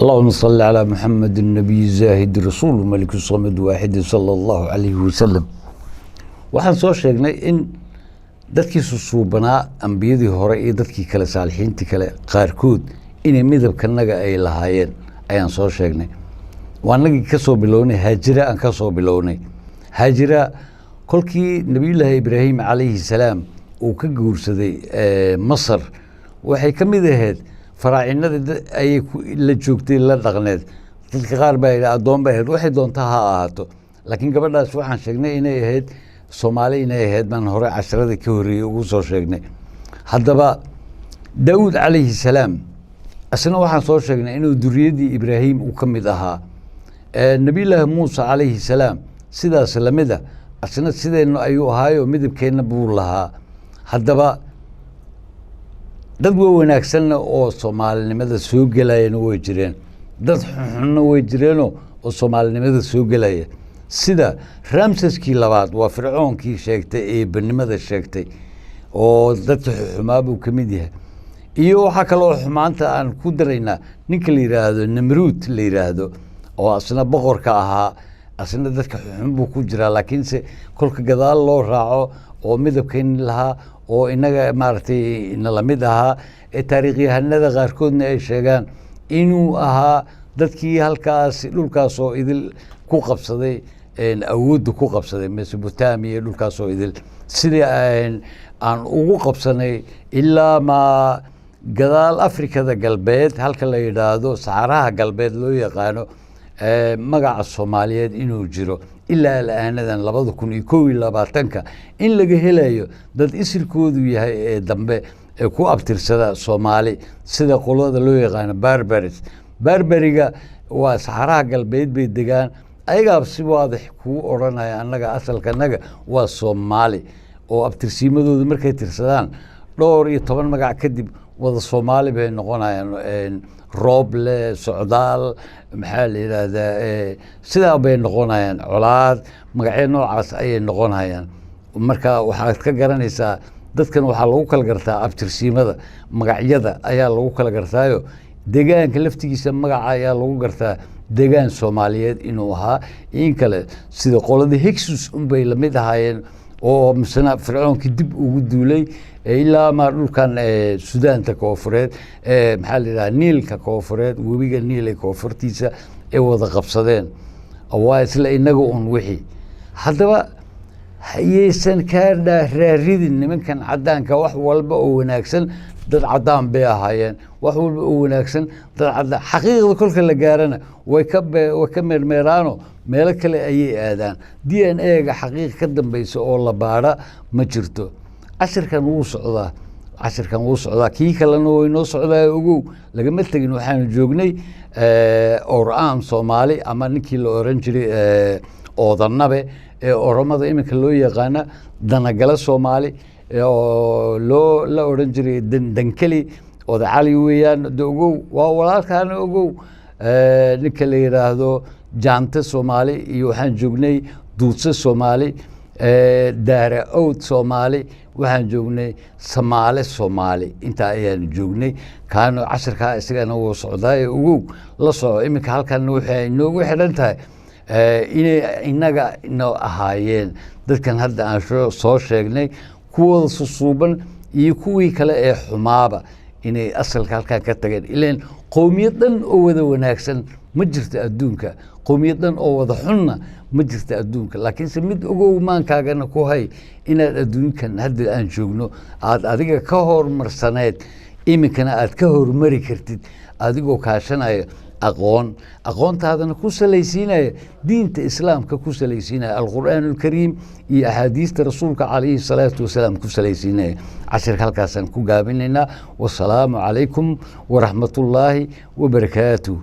اللهم صل على محمد النبي الزاهد رسول ملك الصمد واحد صلى الله عليه وسلم. waxaan soo sheegnay in dadkii suubanaa ambiyadii hore iyo dadkii kale saalixiintii kale qaarkood inay midabkanaga ay lahaayeen ayaan soo sheegnay. waanagii ka soo bilownay haajira aan ka soo bilownay haajira kolkii nabiyullaahi ibraahim calayhi salaam uu ka guursaday masar waxay ka mid ahayd faraacinada ay la joogtay la dhaqneed dadka qaar baa adoon baa ahayd waxay doontaa ha ahaato laakiin gabadhaas waxaan sheegnay inay ahayd Soomaali inay ahayd baan hore casharada ka horreeyay ugu soo sheegnay. haddaba daawud calayhi salaam asna waxaan soo sheegnay inuu duriyadii ibraahim uu ka mid ahaa. nabiyullaahi muusa calayhi salaam sidaas la mid ah asna sideenna ayuu ahaayo midabkeenna buu lahaa. haddaba dad wanaagsan oo Soomaalinimada soo galayna way jireen, dad xunna way jireen oo Soomaalinimada soo galaya sida Ramseskii labaad waa fircoonkii sheegtay ee banimada sheegtay oo dadka xumaa buu ka mid yahay. iyo waxa kale oo xumaanta aan ku daraynaa ninka la yiraahdo Namruud la yiraahdo oo asna boqorka ahaa asna dadka xun buu ku jiraa laakiin se kolka gadaal loo raaco oo midabkeen lahaa oo inaga maartay in la mid ahaa ee taariikhyahanada qaarkoodna ay sheegaan inuu ahaa dadkii halkaas dhulkaas oo idil ku qabsaday awoodda ku qabsaday Mesopotamia dhulkaas oo idil sidii aan ugu qabsanay ilaa ma gadaal Afrikada galbeed halka la yiraahdo Saxaraha galbeed loo yaqaano magaca Soomaaliyeed inuu jiro ilaa aanadan 2021 in laga helayo dad isirkoodu yahay ee dambe ee ku abtirsada Soomaali sida qolada loo yaqaan barbariga waa Saxaraha galbeed bay degaan ayaga si waadix ku oranaya annaga asalkanaga waa Soomaali oo abtirsiimadoodu markay tirsadaan dhowr iyo 10 magac kadib wada Soomaali bay noqonayaan rooble socdaal maxaa la yiraahdaa sidaa bay noqonayaan colaad magacyo noocaas ayay noqonayaan. marka waxaad ka garanaysaa dadkan waxaa lagu kala gartaa abtirsiimada magacyada ayaa lagu kala gartaayo deegaanka laftigiisa magaca ayaa lagu gartaa deegaan Soomaaliyeed inuu ahaa in kale sida qolada Hyksos bay la mid ahaayeen oo misna fircoonkii dib ugu duulay ilaa ma dhulkan Suudaanta Koonfureed maxaa la yiraahdaa Niilka Koonfureed webiga Niil ee koonfurtiisa ee wada qabsadeen waa isla inaga un wixii. haddaba haysan ka raaridin nimankan cadaanka wax walba oo wanaagsan dad cadaan bay ahaayeen wax walba oo wanaagsan dad cadaan xaqiiqda kolka la gaarana way ka meermeeraano meelo kale ayay aadaan DNA-ga xaqiiq ka dambaysa oo la baara ma jirto. casharkan wuu socdaa kii kalena way noo socdaa ogow lagama tagin waxaanu joognay Oraan Soomaali ama ninkii la oran jiray Oodanabe ee Oromada iminka loo yaqaana Danagala Soomaali oo la oran jiray Dankeli Oda Cali weeyaan ogow waa walaalkaana ogow ninka la yiraahdo Jaante Soomaali iyo waxaan joognay Duudse Soomaali Daara Oud Soomaali waxaan joognay Samaale Soomaali inta ayaan joognay kaano casharka isagana wuu socdaa ogow la soco iminka halkan waxay noogu xidhan tahay inay inaga inoo ahaayeen dadkan hadda aan soo sheegnay kuwooda suuban iyo kuwii kale ee xumaaba inay asalka halkan ka tageen ileen qowmiyad dhan oo wada wanaagsan ma jirto adduunka qowmiyad dhan oo wada xunna ma jirto adduunka laakiinse mid ogow maankaagana ku hay inaad adduunkan hadda aan joogno aad adiga ka hormarsaneed iminkana aad ka hormari kartid adigoo kaashanaya aqoontaadana ku salaysiinaya diinta islaamka ku salaysiinaya alqur'aanul kariim iyo axaadiista rasuulka calayhi salaatu wasalaam ku salaysiinaya. casharka halkaasaan ku gaabinaynaa. wasalaamu calaykum waraxmatullaahi wabarakaatuh.